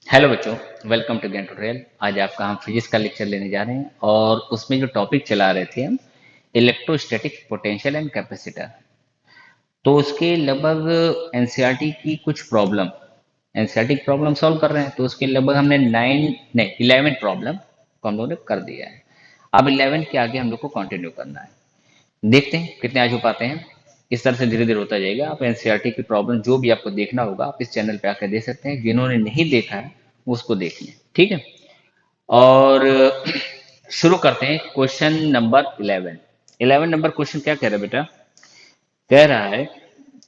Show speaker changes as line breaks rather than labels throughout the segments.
Hello बच्चों, welcome to ज्ञान tutorial. आज आपका हम फिजिक्स का लेक्चर लेने जा रहे हैं और उसमें जो टॉपिक चला रहे थे हम इलेक्ट्रोस्टैटिक पोटेंशियल एंड कैपेसिटर। तो उसके लगभग एनसीईआरटी की कुछ प्रॉब्लम एनसीईआरटी की प्रॉब्लम सॉल्व कर रहे हैं। तो उसके लगभग हमने 11 प्रॉब्लम को हम लोगों ने कर दिया है। अब 11 के आगे हम लोग को कंटिन्यू करना है। देखते हैं कितने आज हो पाते हैं। इस तरह से धीरे धीरे होता जाएगा। आप एनसीईआरटी की प्रॉब्लम जो भी आपको देखना होगा आप इस चैनल पे आकर देख सकते हैं। जिन्होंने नहीं देखा है वो उसको देख लें, ठीक है। और शुरू करते हैं क्वेश्चन नंबर 11। 11 नंबर क्वेश्चन क्या कह रहा है बेटा? कह रहा है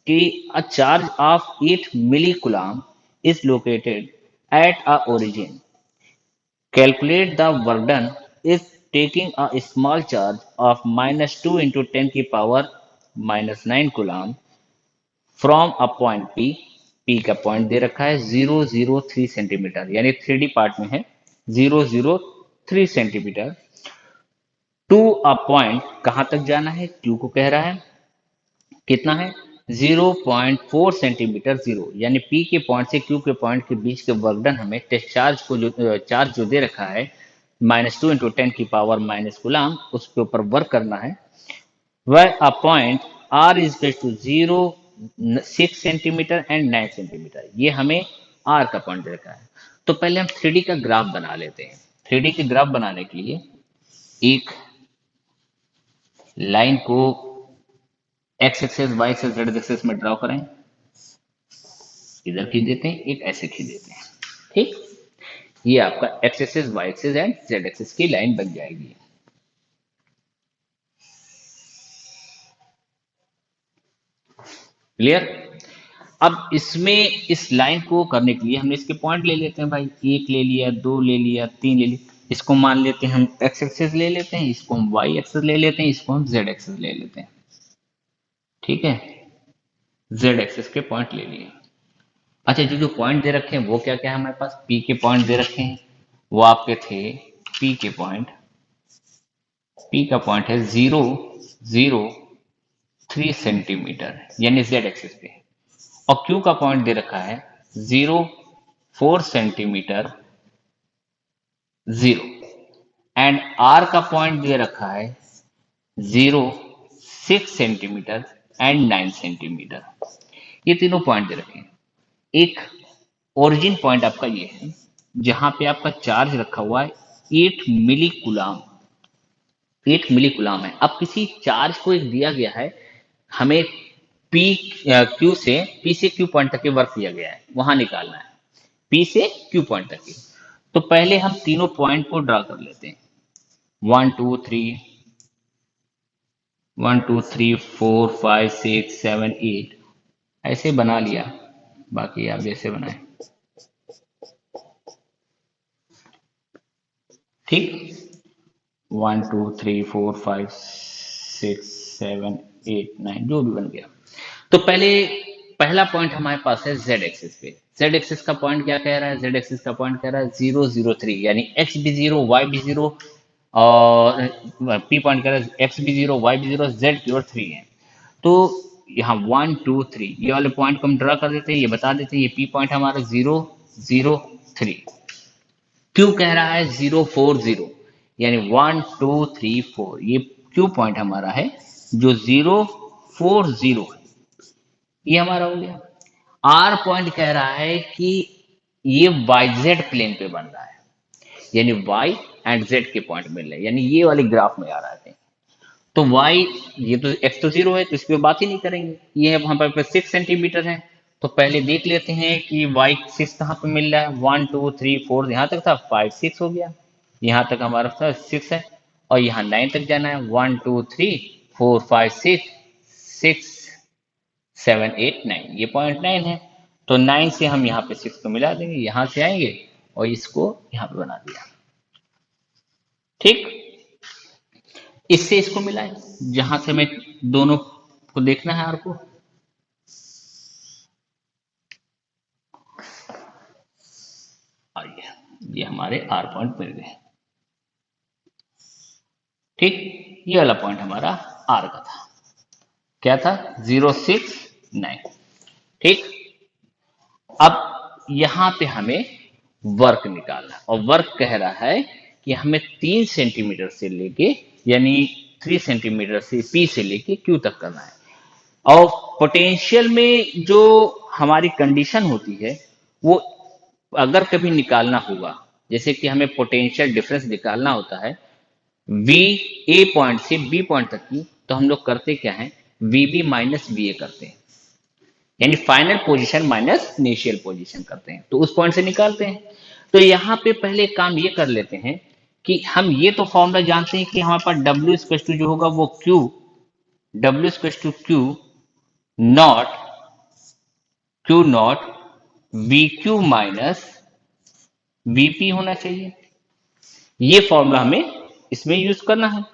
कि a charge of 8 milli coulomb is located at a origin. Calculate the work done if taking a small charge of -2 into 10 की power -9 coulomb from a point P. P का पॉइंट दे रखा है 003 सेंटीमीटर, यानी 3D पार्ट में है। 003 centimetre to a point, कहां तक जाना है? क्यू को कह रहा है। कितना है? 0.4 सेंटीमीटर, जीरो, यानी पी के पॉइंट से क्यू के पॉइंट के बीच के वर्क डन हमें टेस्ट चार्ज को चार्ज जो दे रखा है -2 into 10 की पावर माइनस गुलाम, उसके ऊपर वर्क करना है। वह a point r is to 0.6 centimetre and 9 centimetre, ये हमें आर का पॉइंट दे रखा है। तो पहले हम 3D का ग्राफ बना लेते हैं। 3D के ग्राफ बनाने के लिए एक लाइन को x axis, y axis, z axis में ड्रॉ करें। इधर खींच देते हैं, एक ऐसे खींच देते हैं, ठीक। ये आपका x axis, y axis and z axis की लाइन बन जाएगी। क्लियर? अब इसमें इस लाइन को करने के लिए हमने इसके पॉइंट ले लेते हैं भाई। एक ले लिया, दो ले लिया, तीन ले लिया। इसको मान लेते हैं हम एक्स एक्सेस ले लेते हैं, इसको हम वाई एक्सेस ले लेते हैं, इसको हम जेड एक्सेस ले लेते हैं, ठीक है। जेड एक्सेस के पॉइंट ले लिए। अच्छा, जो जो पॉइंट दे रखे हैं वो क्या क्या है हमारे पास? पी के पॉइंट दे रखे हैं, वो आपके थे पी के पॉइंट। पी का पॉइंट है 0.03 सेंटीमीटर, यानी जेड एक्सिस पे। और क्यू का पॉइंट दे रखा है 0.4 सेंटीमीटर, जीरो। एंड आर का पॉइंट दे रखा है 0.6 सेंटीमीटर एंड 9 सेंटीमीटर। ये तीनों पॉइंट दे रखे हैं। एक ओरिजिन पॉइंट आपका ये है जहां पे आपका चार्ज रखा हुआ है 8 मिली कूलम। 8 मिली कूलम है। अब किसी चार्ज को एक दिया गया है हमें, पी पी से क्यू पॉइंट तक के वर्क दिया गया है, वहां निकालना है। पी से क्यू पॉइंट तक की। तो पहले हम तीनों पॉइंट को ड्रा कर लेते हैं। 1 2 3 ऐसे बना लिया। बाकी आप जैसे बनाए, ठीक। 1 2 3 4 5 6 7 8 9, जो भी बन गया। तो पहले पहला पॉइंट हमारे पास है जेड एक्सिस पे। जेड एक्सिस का पॉइंट क्या कह रहा है? जेड एक्सिस का पॉइंट कह रहा है 003, यानी एक्स भी जीरो, वाई भी जीरो। और पी पॉइंट कह रहा है एक्स भी जीरो, वाई भी जीरो, जेड की ओर 3 है। तो यहाँ 1 2 3 ये वाले पॉइंट को हम ड्रा कर देते हैं, ये बता देते हैं। ये पी पॉइंट हमारा 0 0 3। क्यू कह रहा है 0 4 0, यानी 1 2 3 4, ये क्यू पॉइंट हमारा है जो 0 4 0 है। ये हमारा हो गया। आर पॉइंट कह रहा है कि ये वाई जेड प्लेन पे बन रहा है, यानी वाई एंड जेड के पॉइंट मिल रहे हैं, यानी ये वाले ग्राफ में आ रहा है। तो वाई, ये तो एक्स तो जीरो है तो इस पर बात ही नहीं करेंगे। ये है वहां पर 6 सेंटीमीटर है। तो पहले देख लेते हैं कि वाई 6 कहाँ पे मिल रहा है। 1 2 3 4 यहाँ तक था, 5 6 हो गया। यहाँ तक हमारा था 6 है, और यहाँ 9 तक जाना है। 1 2 3 4 5 6, 6 7 8 9, ये पॉइंट 9 है। तो 9 से हम यहाँ पे 6 को मिला देंगे, यहाँ से आएंगे और इसको यहाँ पे बना दिया, ठीक। इससे इसको मिलाएं, जहां से हमें दोनों को देखना है, आर को। आइए, ये हमारे आर पॉइंट मिल गए, ठीक। ये वाला पॉइंट हमारा आर का था। क्या था? 0 6 9, ठीक। अब यहां पे हमें वर्क निकालना है। और वर्क कह रहा है कि हमें 3 सेंटीमीटर से लेके, यानी 3 सेंटीमीटर से पी से लेके क्यू तक करना है। और पोटेंशियल में जो हमारी कंडीशन होती है वो अगर कभी निकालना होगा, जैसे कि हमें पोटेंशियल डिफरेंस निकालना होता है वी ए पॉइंट से बी पॉइंट तक की, तो हम लोग करते क्या है, V B minus V A करते हैं, यानी final position minus initial position करते हैं, तो उस पॉइंट से निकालते हैं। तो यहाँ पे पहले काम ये कर लेते हैं कि हम ये तो फॉर्मूला जानते हैं कि हमारे पास डब्ल्यू इक्वल टू जो होगा वो q, W equal to q naught, q naught V q minus VP होना चाहिए। ये फॉर्मूला हमें इसमें यूज करना है।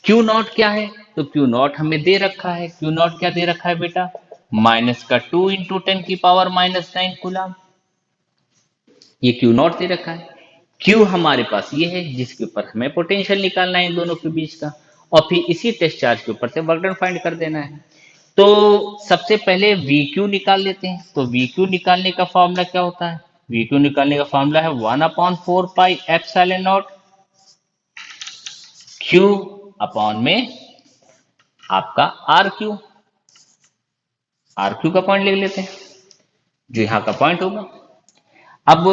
क्यू नॉट क्या है, तो क्यू नॉट हमें दे रखा है, क्यू नॉट क्या दे रखा है बेटा, माइनस का 2 × 10⁻⁹ कूलम, ये क्यू नॉट दे रखा है। क्यू हमारे पास ये है जिसके ऊपर हमें पोटेंशियल निकालना है इन दोनों के बीच का, और फिर इसी टेस्ट चार्ज के ऊपर से वर्क डन फाइंड कर देना है। तो सबसे पहले वी क्यू निकाल लेते हैं। तो वी क्यू निकालने का फॉर्मूला क्या होता है, वी क्यू निकालने का फॉर्मूला है 1/4πε0 क्यू अपॉन में आपका आर क्यू, आर क्यू का पॉइंट लिख लेते हैं जो यहाँ का पॉइंट होगा। अब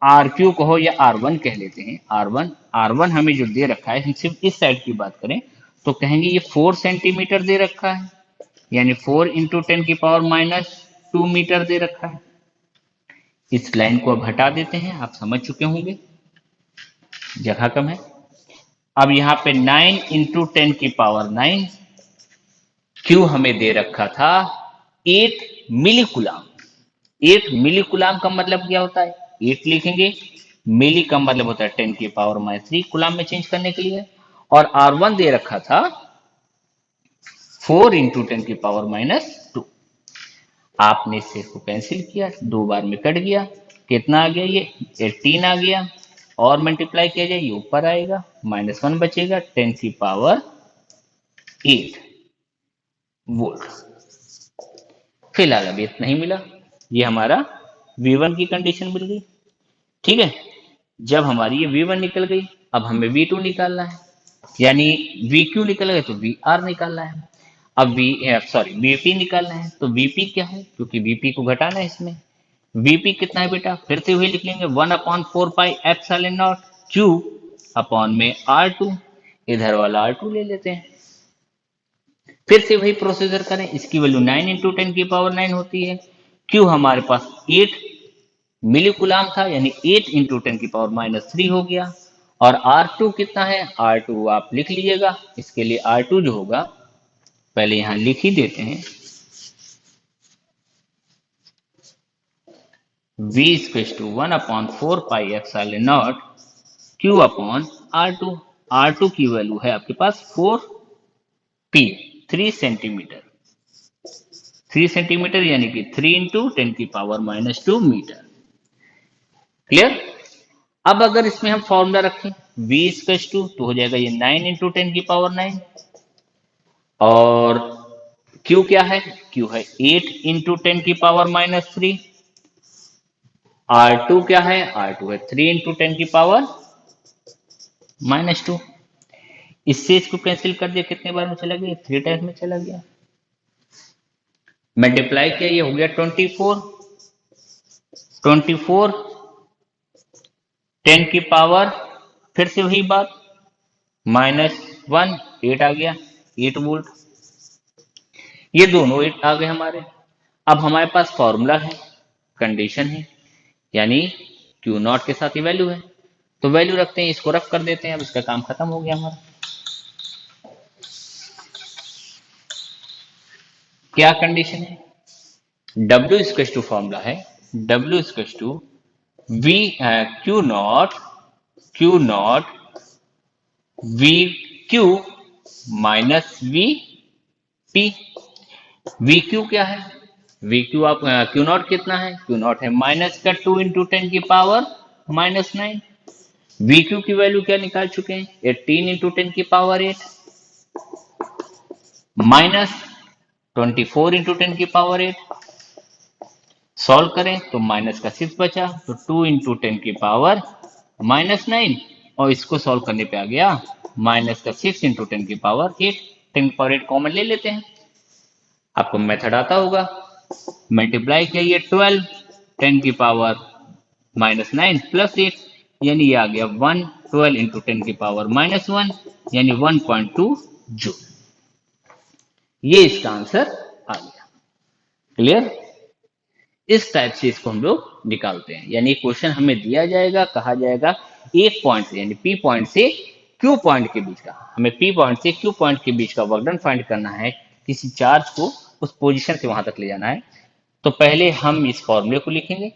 आर क्यू कहो या आर वन कह लेते हैं, आर वन, आर वन हमें जो दे रखा है, हम सिर्फ इस साइड की बात करें तो कहेंगे ये 4 सेंटीमीटर दे रखा है, यानी 4 × 10⁻⁻² मीटर दे रखा है। इस लाइन को अब हटा देते हैं, आप समझ चुके होंगे, जगह कम है। अब यहाँ पे 9 × 10⁻⁹ क्यू हमें दे रखा था 8 मिली कुलाम। 8 मिली कुलाम का मतलब क्या होता है, 8 लिखेंगे, मिली का मतलब होता है 10⁻³ कुलाम में चेंज करने के लिए। और R1 दे रखा था 4 × 10⁻²। आपने इसे को कैंसिल किया, 2 बार में कट गया, कितना आ गया, ये 18 आ गया, और मल्टीप्लाई किया जाए ये ऊपर आएगा, -1 बचेगा, 10⁸ वोल्ट। फिलहाल अभी इतना ही मिला, ये हमारा V1 की कंडीशन मिल गई। ठीक है, जब हमारी ये V1 निकल गई, अब हमें V2 निकालना है, यानी VQ निकल गए तो VR निकालना है। अब VP निकालना है, तो VP क्या है, क्योंकि VP को घटाना है इसमें। VP कितना है बेटा, फिर से वही लिख लेंगे 1/4πε0 Q अपॉन में R2, इधर वाला R2 ले लेते हैं। फिर से वही प्रोसीजर करें, इसकी वैल्यू 9 × 10⁻⁹ होती है। Q हमारे पास 8 मिली कुलाम था, यानी 8 × 10⁻³ हो गया। और R2 कितना है, R2 आप लिख लीजिएगा, इसके लिए R2 जो होगा पहले यहां लिख ही देते हैं, V = 1/4πε0 Q upon R2। R2 की वैल्यू है आपके पास 4P, 3 सेंटीमीटर, 3 सेंटीमीटर यानी कि 3 × 10⁻² मीटर। क्लियर। अब अगर इसमें हम फॉर्मूला रखें V = तो हो जाएगा ये 9 × 10⁻⁹, और Q क्या है, Q है 8 × 10⁻⁻3, R2 क्या है, R2 है 3 × 10⁻²। इससे इसको कैंसिल कर दिया, कितने बार में चला गया, 3 टाइम्स में चला गया, मल्टीप्लाई किया, ये हो गया 24, 10 की पावर, फिर से वही बात, -1, 8 आ गया, 8 वोल्ट। ये दोनों 8 आ गए हमारे। अब हमारे पास फॉर्मूला है, कंडीशन है, यानी Q नॉट के साथ ही वैल्यू है, तो वैल्यू रखते हैं, इसको रफ कर देते हैं, अब इसका काम खत्म हो गया हमारा। क्या कंडीशन है, W = फॉर्मूला है W = V Q not VQ minus VP। VQ क्या है, VQ आप Q नॉट कितना है, Q नॉट है माइनस का 2 × 10⁻⁹। VQ की वैल्यू क्या निकाल चुके हैं, 18 × 10⁸, माइनस 24 × 10⁸, सॉल्व करें तो माइनस का 6 बचा, तो 2 × 10⁻⁻⁹ और इसको सॉल्व करने पे आ गया माइनस का 6 × 10⁻8। 10⁻8 कॉमन ले लेते हैं, आपको मेथड आता होगा। मल्टीप्लाई किया 12 10⁻⁻9 प्लस 8, यानी ये आ गया 1, 12 × 10⁻⁻1 यानी 1.2 जूल। ये इसका आंसर आ गया। क्लियर? इस टाइप से इसको हम लोग निकालते हैं, यानी क्वेश्चन हमें दिया जाएगा, कहा जाएगा एक पॉइंट से यानी पी पॉइंट से क्यू पॉइंट के बीच का, हमें पी पॉइंट से क्यू पॉइंट के बीच का वर्क डन फाइंड करना है, किसी चार्ज को उस पोजीशन से वहां तक ले जाना है। तो पहले हम इस फॉर्मूले को लिखेंगे,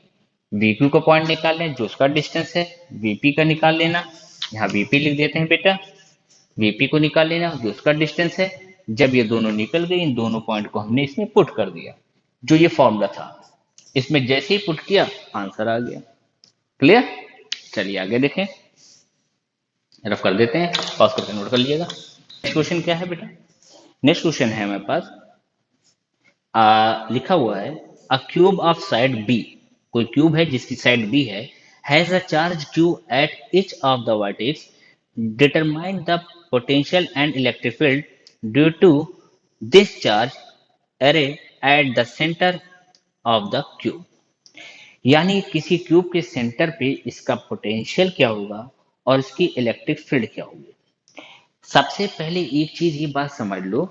वीक्यू का पॉइंट निकाल लें जो उसका डिस्टेंस है, वीपी का निकाल लेना, यहाँ वीपी लिख देते हैं बेटा, वीपी को निकाल लेना जो उसका डिस्टेंस है। जब ये दोनों निकल गए, इन दोनों पॉइंट को हमने इसमें पुट कर दिया, जो ये फॉर्मूला था इसमें जैसे ही पुट किया आंसर आ गया। क्लियर? चलिए आगे देखें, रफ कर देते हैं, पॉज करके नोट कर लीजिएगा। नेक्स्ट क्वेश्चन क्या है बेटा? नेक्स्ट क्वेश्चन है हमारे पास लिखा हुआ है a cube of side B, कोई क्यूब है जिसकी साइड बी है, has a charge q at each of the vertex, determine the potential and electric field due to this charge array at the centre of the cube. यानी किसी cube के centre पे इसका potential क्या होगा और इसकी इलेक्ट्रिक फील्ड क्या होगी। सबसे पहले एक चीज ये बात समझ लो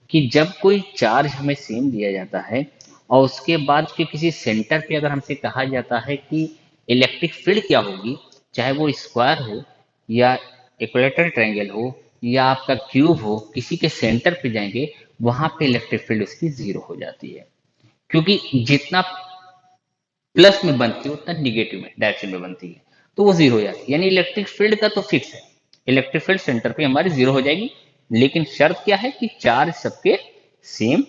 कि जब कोई चार्ज हमें सेम दिया जाता है और उसके बाद के किसी सेंटर पे अगर हमसे कहा जाता है कि इलेक्ट्रिक फील्ड क्या होगी, चाहे वो स्क्वायर हो या इक्विलेटरल ट्रायंगल हो या आपका क्यूब हो, किसी के सेंटर पे जाएंगे वहां पे इलेक्ट्रिक फील्ड उसकी जीरो हो जाती है, क्योंकि जितना प्लस में बनती है उतना निगेटिव में डायरेक्शन में बनती है, तो वो जीरो हो जाती है। यानी इलेक्ट्रिक फील्ड का तो फिक्स है, इलेक्ट्रिक फील्ड सेंटर पे हमारी जीरो हो जाएगी, लेकिन शर्त क्या है कि चार्ज सबके सेम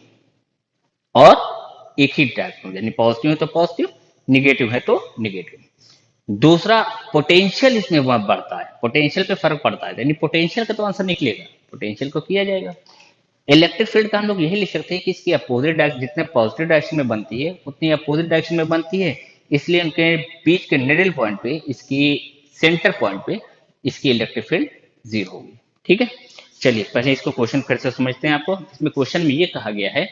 और एक ही डायरेक्शन, यानी पॉजिटिव है तो पॉजिटिव, निगेटिव है तो निगेटिव। दूसरा, पोटेंशियल इसमें वह बढ़ता है, पोटेंशियल पे फर्क पड़ता है, यानी पोटेंशियल का तो आंसर निकलेगा, पोटेंशियल को किया जाएगा। इलेक्ट्रिक फील्ड का हम लोग यही लिख सकते हैं कि इसकी अपोजिट डायरेक्शन, जितने पॉजिटिव डायरेक्शन में बनती है उतनी अपोजिट डायरेक्शन में बनती है, इसलिए उनके बीच के मिडिल पॉइंट पे, इसकी सेंटर पॉइंट पे इसकी इलेक्ट्रिक फील्ड जीरो होगी। ठीक है, चलिए पहले इसको क्वेश्चन फिर से समझते हैं। आपको इसमें क्वेश्चन में ये कहा गया है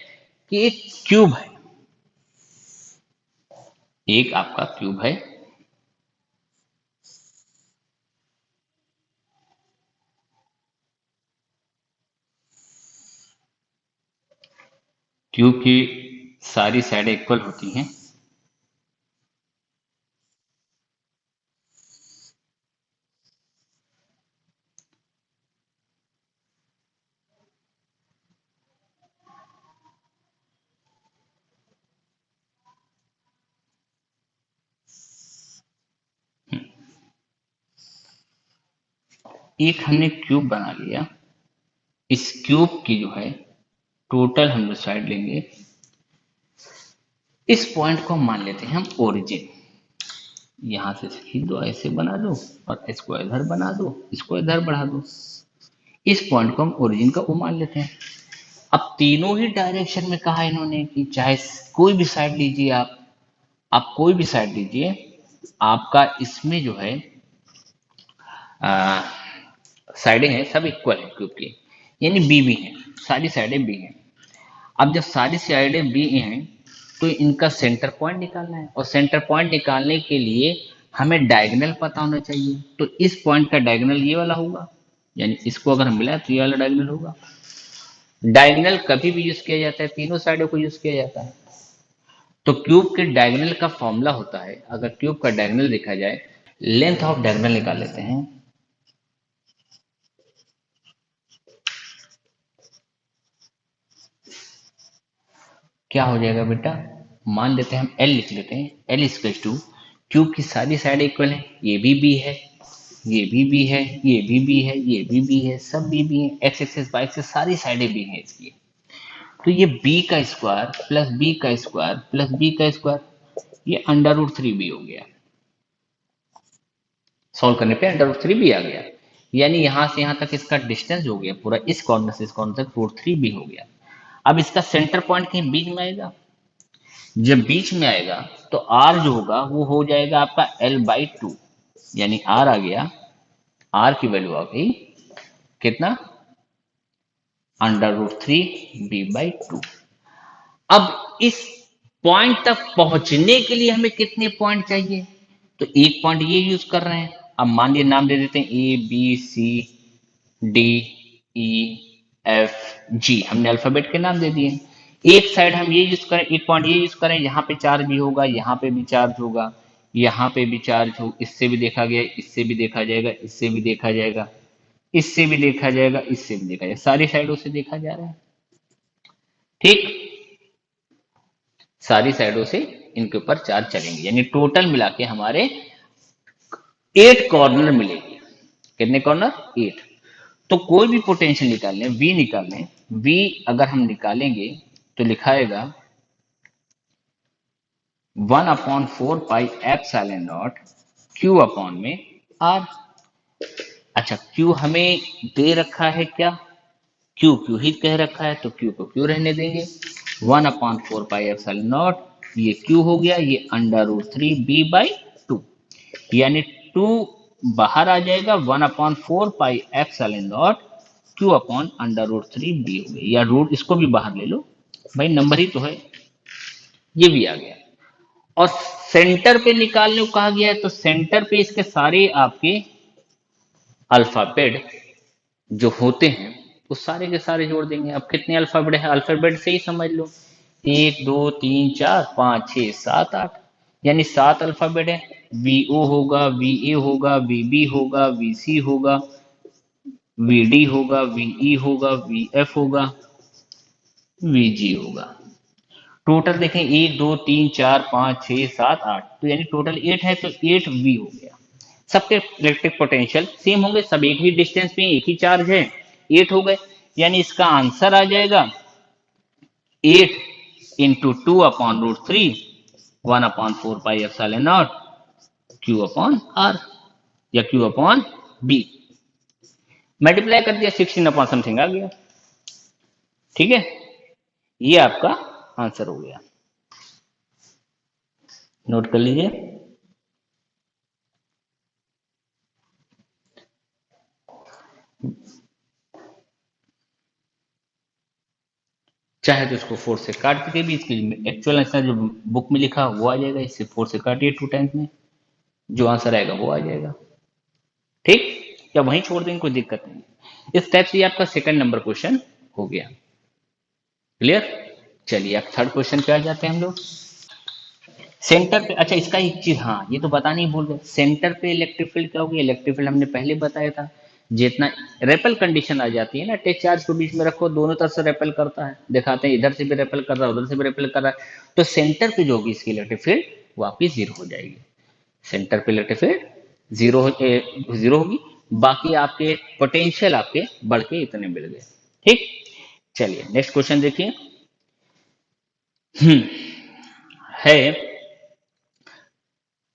कि एक क्यूब है, एक आपका क्यूब है, क्यूब की सारी साइडें इक्वल होती हैं, एक हमने क्यूब बना लिया, इस क्यूब की जो है टोटल हम लोग साइड लेंगे, इस पॉइंट को मान लेते हैं हम ओरिजिन, यहां से खींच दो, ऐसे बना दो और इसको इधर बना दो, इसको इधर बढ़ा दो, इस पॉइंट को हम ओरिजिन का ओ मान लेते हैं। अब तीनों ही डायरेक्शन में कहा इन्होंने कि चाहे कोई भी साइड लीजिए, आप कोई भी साइड लीजिए, आपका इसमें जो है साइडें हैं सब इक्वल है क्यूब की, यानी बी बी है, सारी साइडें बी हैं। अब जब सारी साइडें बी हैं तो इनका सेंटर पॉइंट निकालना है, और सेंटर पॉइंट निकालने के लिए हमें डायगोनल पता होना चाहिए, तो इस पॉइंट का डायगोनल ये वाला होगा, यानी इसको अगर हम मिला तो ये वाला डायगोनल होगा। डायगोनल कभी भी यूज किया जाता है, तीनों साइडों को यूज किया जाता है। तो क्यूब के डायगोनल का फॉर्मूला होता है, अगर क्यूब का डायगोनल देखा जाए, लेंथ ऑफ डायगोनल निकाल लेते हैं, क्या हो जाएगा बेटा, मान लेते हैं हम एल लिख लेते हैं, एल इक्वल्स टू, क्यूब की सारी साइड इक्वल है, ये भी बी है, ये भी बी है, ये भी बी है, ये भी बी है, सब बी बी है, एक्स एक्सेस वाई एक्सेस सारी साइडें बी हैं इसकी। तो ये बी का स्क्वायर प्लस बी का स्क्वायर प्लस बी का स्क्वायर, ये √3b हो गया, सॉल्व करने पे √3b आ गया, यानी यहां से यहां तक इसका डिस्टेंस हो गया पूरा, इस कॉर्नर से इस कॉर्नर तक √3b हो गया। अब इसका सेंटर पॉइंट कहीं बीच में आएगा, जब बीच में आएगा तो आर जो होगा वो हो जाएगा आपका L/2, यानी आर आ गया, आर की वैल्यू आ गई कितना, √3 b/2। अब इस पॉइंट तक पहुंचने के लिए हमें कितने पॉइंट चाहिए, तो एक पॉइंट ये यूज कर रहे हैं। अब मान लिया नाम दे देते हैं A B C D E F G, हमने अल्फाबेट के नाम दे दिए। एक साइड हम ये यूज करें, एक पॉइंट ये यूज करें, यहाँ पे चार्ज भी होगा, यहाँ पे भी चार्ज होगा, यहाँ पे भी चार्ज हो, इससे भी देखा गया, इससे भी देखा जाएगा, इससे भी देखा जाएगा, इससे भी देखा जाएगा, इससे भी देखा जाएगा, सारी साइडों से देखा जा रहा है। ठीक, सारी साइडों से इनके ऊपर चार्ज चलेंगे, यानी टोटल मिला के हमारे 8 कॉर्नर मिलेंगे। कितने कॉर्नर, 8। तो कोई भी पोटेंशियल निकाल लें, V निकाल लें, V अगर हम निकालेंगे तो लिखाएगा 1/4πε0 Q अपॉन में R। अच्छा, Q हमें दे रखा है क्या, Q ही कह रखा है, तो Q को Q रहने देंगे। 1/4πε0 ये Q हो गया, ये √3b/2, यानी 2 बाहर आ जाएगा, 1/4πε0 Q अपॉन √3b हो गया, या रूट इसको भी बाहर ले लो भाई, नंबर ही तो है, ये भी आ गया। और सेंटर पे निकालने को कहा गया है, तो सेंटर पे इसके सारे आपके अल्फाबेट जो होते हैं वो सारे के सारे जोड़ देंगे। अब कितने अल्फाबेट है, अल्फाबेट से ही समझ लो, 1 2 3 4 5 6 7 8, यानी 7 अल्फाबेट है। VO होगा, VA होगा, VB होगा, VC होगा, VD होगा, VE होगा, VF होगा, VG होगा। टोटल देखें 1 2 3 4 5 6 7 8, तो यानी टोटल 8 है, तो 8V हो गया। सबके इलेक्ट्रिक पोटेंशियल सेम होंगे, सब एक ही डिस्टेंस पे, एक ही चार्ज है, 8 हो गए, यानी इसका आंसर आ जाएगा 8 इंटू 2/√3 1/4πε0 Q अपॉन R या Q अपॉन B। मल्टीप्लाई कर दिया, 16 अपॉन समथिंग आ गया। ठीक है, ये आपका आंसर हो गया, नोट कर लीजिए। चाहे तो इसको 4 से काट के भी, इसकी एक्चुअल आंसर जो बुक में लिखा वो आ जाएगा, इससे 4 से काटिए 2 टाइम्स में, जो आंसर आएगा वो आ जाएगा। ठीक, या वहीं छोड़ देंगे, कोई दिक्कत नहीं। इस टाइप से आपका सेकंड नंबर क्वेश्चन हो गया। क्लियर, चलिए अब थर्ड क्वेश्चन पे आ जाते हैं हम लोग। सेंटर पे, अच्छा इसका एक चीज, हाँ ये तो बताना ही भूल गए, सेंटर पे इलेक्ट्रिक फील्ड क्या होगी। इलेक्ट्रिक फील्ड हमने पहले बताया था, जितना रेपल कंडीशन आ जाती है ना, टेस्ट चार्ज को बीच में रखो, दोनों तरफ से रेपल करता है, दिखाते हैं इधर से भी रेपल कर रहा है, उधर से भी रेपल कर रहा है, तो सेंटर पे जो होगी इसकी इलेक्ट्रिक फील्ड वो आपकी 0 हो जाएगी। सेंटर पे इलेक्ट्रिक फील्ड 0 होगी, बाकी आपके पोटेंशियल आपके बढ़ के इतने मिल गए। ठीक, चलिए नेक्स्ट क्वेश्चन देखिए। है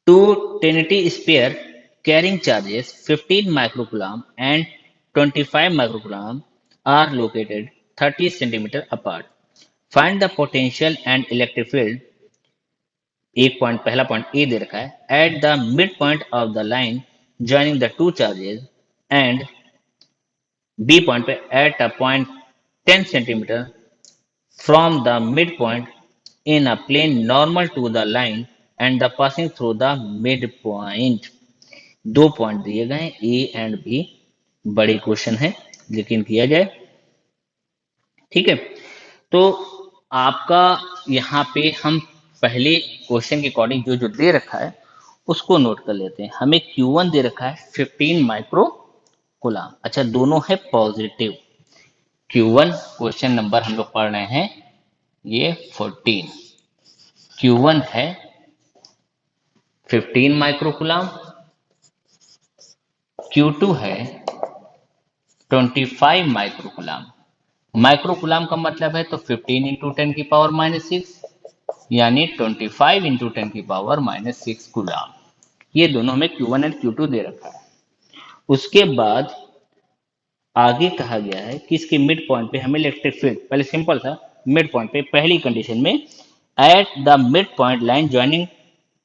two Trinity sphere carrying charges 15 microcoulomb and 25 microcoulomb are located 30 centimeter apart. Find the potential and electric field। एक पॉइंट, पहला पॉइंट ए दे रखा है, at the mid point of the line joining the two charges, and B point पे at a point 10 centimetre from the midpoint in a plane normal to the line and the passing through the midpoint। दो point दिए गए A and B, बड़ी question है लेकिन किया जाए। ठीक है, तो आपका यहाँ पे हम पहले क्वेश्चन के अकॉर्डिंग जो जो दे रखा है उसको नोट कर लेते हैं। हमें Q1 दे रखा है 15 माइक्रो कूलम। अच्छा, दोनों है पॉजिटिव। Q1 क्वेश्चन नंबर हम लोग पढ़ रहे हैं ये 14, Q1 है 15 माइक्रोकूलम, Q2 है 25 माइक्रोकूलम। माइक्रोकूलम का मतलब है तो 15 इंटू 10 की पावर -6, यानी 25 इंटू 10 की पावर -6 कूलम। ये दोनों हमें Q1 एंड Q2 दे रखा है। उसके बाद आगे कहा गया है कि इसके मिड पॉइंट पे हमें इलेक्ट्रिक फील्ड, पहले सिंपल था, मिड पॉइंट पे पहली कंडीशन में eight the mid point line joining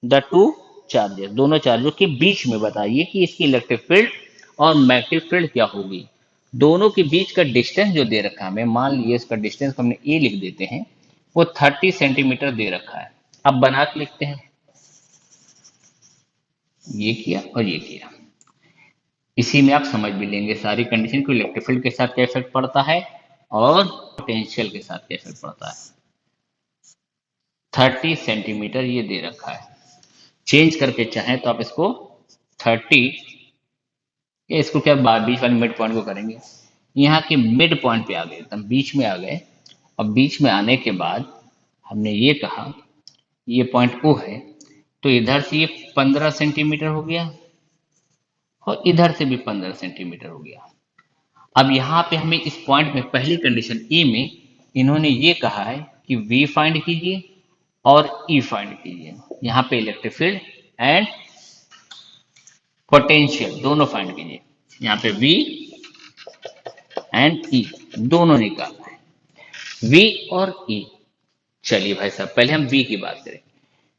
the two charges, दोनों चार्जों के बीच में बताइए कि इसकी इलेक्ट्रिक फील्ड और मैग्नेटिक फील्ड क्या होगी। दोनों के बीच का डिस्टेंस जो दे रखा है हमें, मान लीजिए इसका डिस्टेंस हमने ए लिख देते हैं, वो 30 सेंटीमीटर दे रखा है। अब बना के लिखते हैं, ये किया और ये किया। इसी में आप समझ भी लेंगे सारी कंडीशन को, इलेक्ट्रिक फील्ड के साथ क्या इफेक्ट पड़ता है और पोटेंशियल के साथ क्या इफेक्ट पड़ता है। 30 सेंटीमीटर ये दे रखा है, चेंज करके चाहें तो आप इसको 30, या इसको क्या बीच वाले मिड पॉइंट को करेंगे, यहाँ के मिड पॉइंट पे आ गए, एकदम बीच में आ गए। और बीच में आने के बाद हमने ये कहा ये पॉइंट ओ है, तो इधर से ये 15 सेंटीमीटर हो गया और इधर से भी 15 सेंटीमीटर हो गया। अब यहाँ पे हमें इस पॉइंट में पहली कंडीशन ए में इन्होंने ये कहा है कि V फाइंड कीजिए और E फाइंड कीजिए। यहाँ पे इलेक्ट्रिक फील्ड एंड पोटेंशियल दोनों फाइंड कीजिए। यहाँ पे V एंड E दोनों निकालना है, V और E। चलिए भाई साहब पहले हम V की बात करें।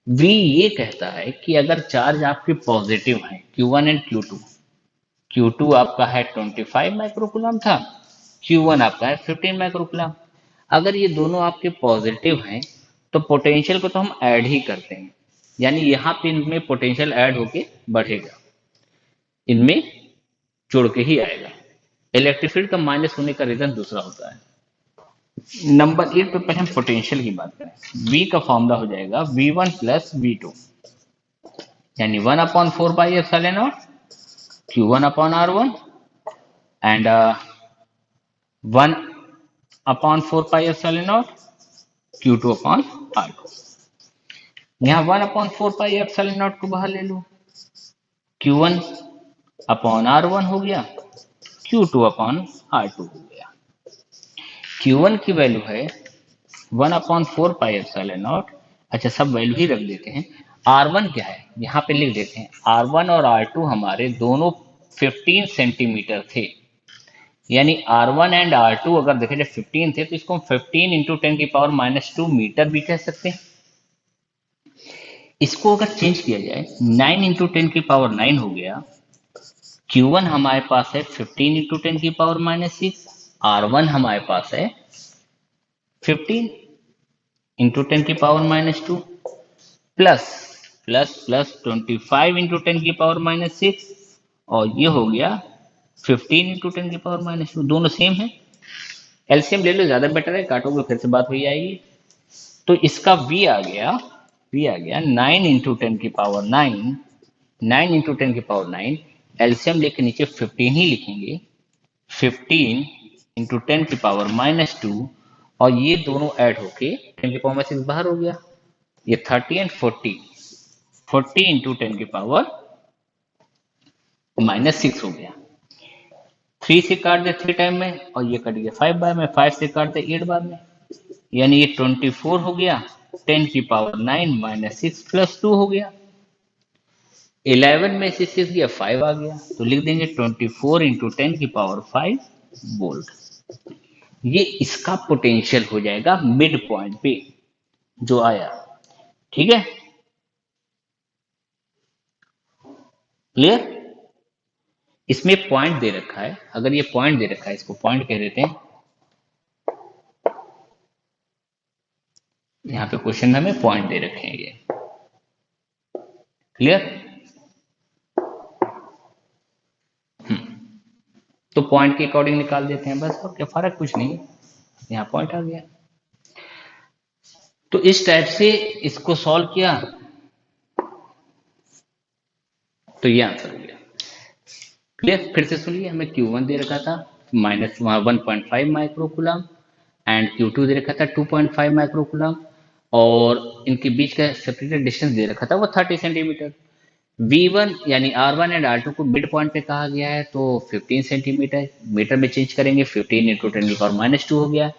V ये कहता है कि अगर चार्ज आपके पॉजिटिव हैं Q1 एंड Q2, Q2 आपका है 25 माइक्रोकूलम था, Q1 आपका है 15 माइक्रोकूलम। अगर ये दोनों आपके पॉजिटिव हैं तो पोटेंशियल को तो हम ऐड ही करते हैं, यानी यहाँ पे इनमें पोटेंशियल ऐड होके बढ़ेगा, इनमें जुड़ के ही आएगा। इलेक्ट्रिक फील्ड का माइनस होने का रीजन दूसरा होता है। नंबर 8 पे पहले हम पोटेंशियल की बात करें। V का फॉर्मूला हो जाएगा V1 प्लस V2, यानी 1/4 pi epsilon not Q1 upon R1 and 1/4 pi epsilon not Q2 upon R2। यहाँ 1/4 पाई एप्सिलॉन नॉट को बाहर ले लो, Q1 अपॉन R1 हो गया, Q2 अपॉन R2 हो गया। Q1 की वैल्यू है 1/4 पाई एप्सिलॉन नॉट। अच्छा सब वैल्यू ही रख देते हैं। R1 क्या है यहाँ पे लिख देते हैं, R1 और R2 हमारे दोनों 15 सेंटीमीटर थे, यानी R1 एंड R2 अगर देखें जब 15 थे तो इसको हम 15 इंटू 10⁻² मीटर भी कह सकते हैं। इसको अगर चेंज किया जाए 9 इंटू 10⁻9 हो गया। Q1 हमारे पास है 15 इंटू 10⁻6, R1 हमारे पास है 15 into 10⁻² plus plus plus 25 into 10⁻6, और ये हो गया 15 इंटू 10⁻², दोनों सेम है। एलसीएम ले लो ज्यादा बेटर है, काटोगे फिर से बात हो जाएगी। तो इसका V आ गया 9 इंटू 10⁻9, 9 इंटू 10⁻9, एलसीएम लेके नीचे 15 ही लिखेंगे, 15 इंटू 10⁻², और ये दोनों ऐड होके 10⁻6 बाहर हो गया, ये 30 एंड 40, 40 इंटू 10⁻6 हो गया। 3 से काट दे 3 टाइम में, और ये कट गया 5 बार में, 5 से काट दे 8 बार में, यानी ये 24 हो गया, 10⁻9 - 6 + 2 हो गया। 11 में से 6 गया 5 आ गया, तो लिख देंगे 24 इंटू 10⁵ वोल्ट। ये इसका पोटेंशियल हो जाएगा मिड पॉइंट पे जो आया। ठीक है, क्लियर। इसमें पॉइंट दे रखा है, अगर ये पॉइंट दे रखा है इसको पॉइंट कह देते हैं। यहाँ पे क्वेश्चन में हमें पॉइंट दे रखे हैं ये, क्लियर। तो पॉइंट के अकॉर्डिंग निकाल देते हैं बस, और क्या फर्क कुछ नहीं है, यहाँ पॉइंट आ गया। तो इस टाइप से इसको सॉल्व किया तो ये आंसर हो गया, क्लियर। फिर से सुनिए, हमें Q1 दे रखा था माइनस 1.5 माइक्रोकूलम एंड Q2 दे रखा था 2.5 माइक्रोकूलम, और इनके बीच का सेपरेटेड डिस्टेंस दे रखा था वो 30 सेंटीमीटर। V1 यानी R1 एंड R2 को मिड पॉइंट पे कहा गया है तो 15 सेंटीमीटर, मीटर में चेंज करेंगे 15 इंटू 10⁻² हो गया।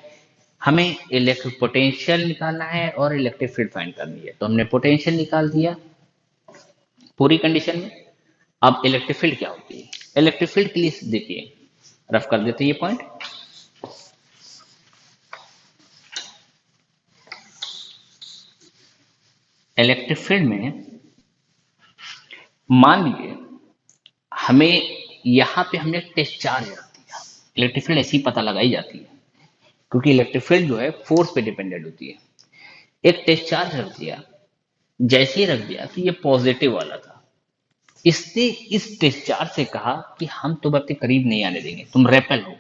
हमें इलेक्ट्रिक पोटेंशियल निकालना है और इलेक्ट्रिक फील्ड फाइंड करनी है, तो हमने पोटेंशियल निकाल दिया पूरी कंडीशन में। अब इलेक्ट्रिक फील्ड क्या होती है, इलेक्ट्रिक फील्ड के लिए देखिए रफ कर देते हैं ये पॉइंट। इलेक्ट्रिक फील्ड में मान लीजिए हमें यहाँ पे हमने टेस्ट चार्ज रख दिया। इलेक्ट्रिक फील्ड ऐसी पता लगाई जाती है क्योंकि इलेक्ट्रिक फील्ड जो है फोर्स पे डिपेंडेंट होती है। एक टेस्ट चार्ज रख दिया, जैसे ही रख दिया तो ये पॉजिटिव वाला था। इसने इस टेस्ट चार्ज से कहा कि हम तुम अपने करीब नहीं आने देंगे, तुम रेपेल हो।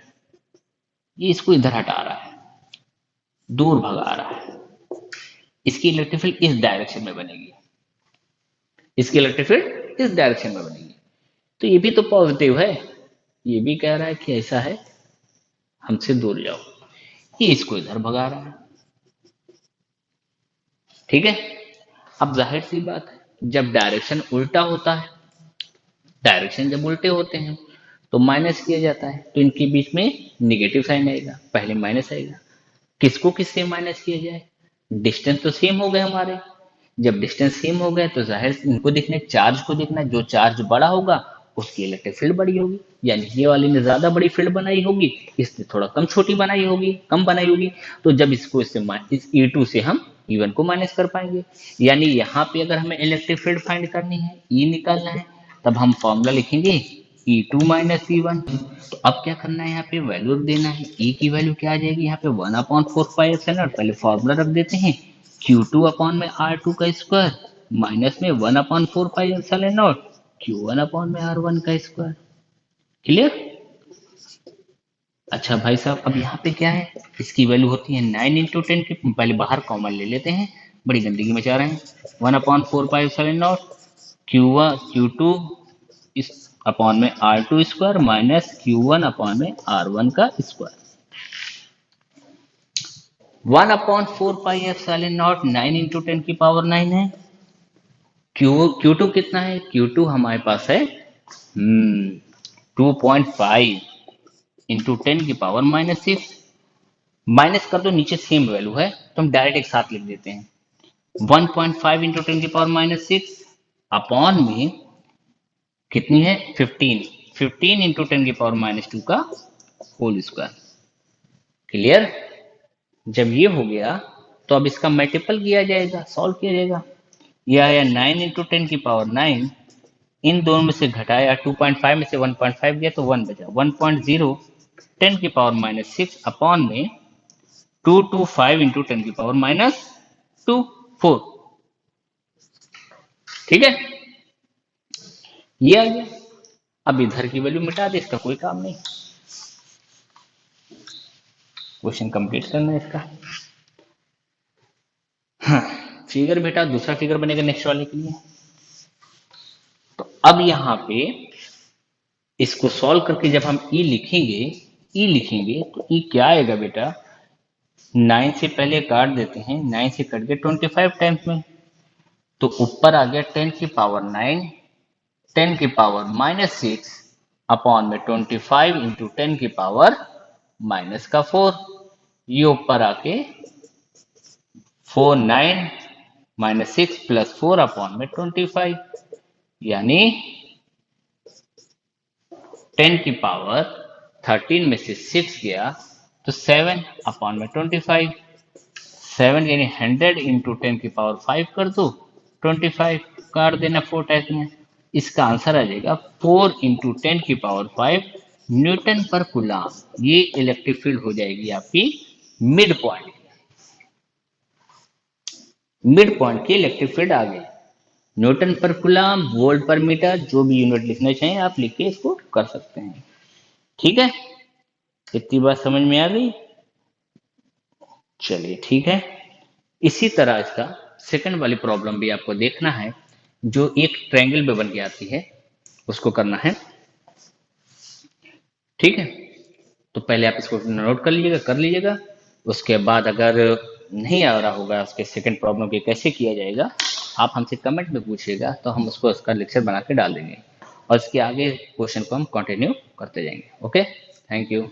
ये इसको इधर हटा रहा है, दूर भगा रहा है। इसकी इलेक्ट्रिक फील्ड इस डायरेक्शन में बनेगी, इसकी इलेक्ट्रिक फील्ड इस डायरेक्शन में बनेगी। तो ये भी तो पॉजिटिव है, ये भी कह रहा है कि ऐसा है, हमसे दूर जाओ। ये इसको इधर भगा रहा है, ठीक है। अब जाहिर सी बात है, जब डायरेक्शन उल्टा होता है, डायरेक्शन जब उल्टे होते हैं तो माइनस किया जाता है, तो इनके बीच में निगेटिव साइन आएगा, पहले माइनस आएगा। किसको किससे माइनस किया जाए? डिस्टेंस तो सेम हो गए हमारे। जब डिस्टेंस सेम हो गए तो जाहिर से इनको देखना है, चार्ज को देखना है। जो चार्ज बड़ा होगा उसकी इलेक्ट्रिक फील्ड बड़ी होगी, यानी ये वाली ने ज्यादा बड़ी फील्ड बनाई होगी, इसने थोड़ा कम छोटी बनाई होगी, कम बनाई होगी। तो जब इसको इससे इस E2 से हम E1 को माइनस कर पाएंगे। यानी यहाँ पे अगर हमें इलेक्ट्रिक फील्ड फाइंड करनी है, E निकालना है, तब हम फॉर्मूला लिखेंगे E2 माइनस E1। तो अब क्या करना है, यहाँ पे वैल्यू रख देना है। E की वैल्यू क्या आ जाएगी, यहाँ पे 1/4 पहले फॉर्मूला रख देते हैं, Q2 अपॉन में R2 का स्क्वायर माइनस में 1/4 Q1 अपॉन में R1 का स्क्वायर। क्लियर? अच्छा भाई साहब, अब यहाँ पे क्या है, इसकी वैल्यू होती है 9 इंटू 10 की, पहले बाहर कॉमन ले लेते हैं, बड़ी गंदगी मचा रहे हैं। 1/4 Q2 इस अपॉन में R2 square minus Q1 upon में R1 का स्क्वायर। 1/4 9 इंटू 10 की पावर 9 है। Q2 कितना है, Q2 हमारे पास है 2.5 इंटू 10 की पावर -6। माइनस कर दो, नीचे सेम वैल्यू है तो हम डायरेक्ट एक साथ लिख देते हैं। 1.5 इंटू 10 की पावर -6 अपॉन में कितनी है 15 इंटू 10 की पावर -2 का होल स्क्वायर। क्लियर? जब ये हो गया तो अब इसका मल्टीपल किया जाएगा, सॉल्व किया जाएगा। यह आया 9 इंटू 10 की पावर 9, इन दोनों में से घटाया, 2.5 में से 1.5 गया तो 1 बचा, 1.0 10 की पावर -6 अपॉन में 225 इंटू 10 की पावर -4। ठीक है, ये आ गया। अब इधर की वैल्यू मिटा दे, इसका कोई काम नहीं, क्वेश्चन कंप्लीट करना है इसका। हाँ, फिगर बेटा दूसरा फिगर बनेगा नेक्स्ट वाले के लिए। तो अब यहाँ पे इसको सॉल्व करके जब हम ई लिखेंगे तो ई क्या आएगा बेटा, 9 से पहले काट देते हैं, 9 से कट गए 25 टाइम्स में, तो ऊपर आ गया 10 की पावर 9 10 की पावर -6 अपॉन में 25 इंटू 10 की पावर -4। ये ऊपर आके 4 9 -6 प्लस 4 अपॉन में 25, यानी 10 की पावर 13 में से 6 गया तो 7 अपॉन में 25, 7 यानी 100 इंटू 10 की पावर 5 कर दो, 25 काट देना 4 टाइप में। इसका आंसर आ जाएगा 4 इंटू 10 की पावर 5 न्यूटन पर कूलम। ये इलेक्ट्रिक फील्ड हो जाएगी आपकी मिड पॉइंट, मिड पॉइंट की इलेक्ट्रिक फील्ड आ गई। न्यूटन पर कूलम, वोल्ट पर मीटर, जो भी यूनिट लिखना चाहिए आप लिख के इसको कर सकते हैं। ठीक है, इतनी बात समझ में आ गई? चलिए ठीक है। इसी तरह इसका सेकंड वाली प्रॉब्लम भी आपको देखना है, जो एक ट्रायंगल में बन के आती है, उसको करना है। ठीक है, तो पहले आप इसको नोट कर लीजिएगा, कर लीजिएगा। उसके बाद अगर नहीं आ रहा होगा उसके सेकंड प्रॉब्लम के कैसे किया जाएगा, आप हमसे कमेंट में पूछिएगा, तो हम उसको उसका लेक्चर बना के डाल देंगे और इसके आगे क्वेश्चन को हम कंटिन्यू करते जाएंगे। Okay, thank you.